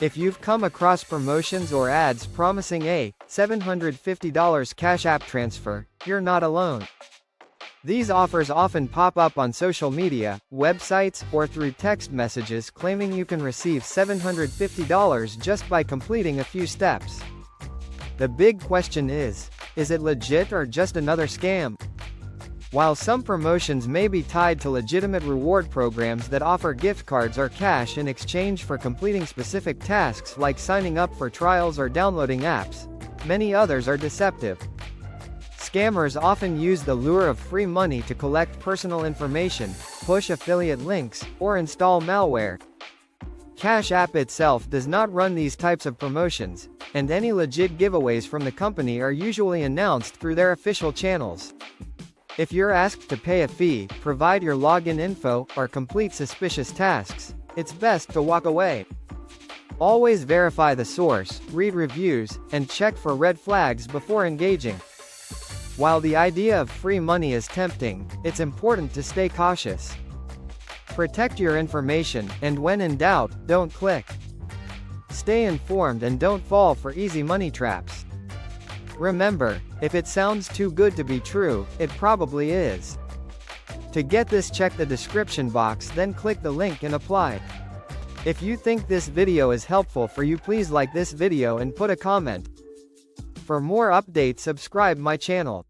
If you've come across promotions or ads promising a $750 Cash App transfer, you're not alone. These offers often pop up on social media, websites, or through text messages claiming you can receive $750 just by completing a few steps. The big question is it legit or just another scam? While some promotions may be tied to legitimate reward programs that offer gift cards or cash in exchange for completing specific tasks like signing up for trials or downloading apps, many others are deceptive. Scammers often use the lure of free money to collect personal information, push affiliate links, or install malware. Cash App itself does not run these types of promotions, and any legit giveaways from the company are usually announced through their official channels. If you're asked to pay a fee, provide your login info, or complete suspicious tasks, it's best to walk away. Always verify the source, read reviews, and check for red flags before engaging. While the idea of free money is tempting, it's important to stay cautious. Protect your information, and when in doubt, don't click. Stay informed and don't fall for easy money traps. Remember, if it sounds too good to be true, it probably is. To get this, check the description box, then click the link and apply. If you think this video is helpful for you, please like this video and put a comment. For more updates, subscribe my channel.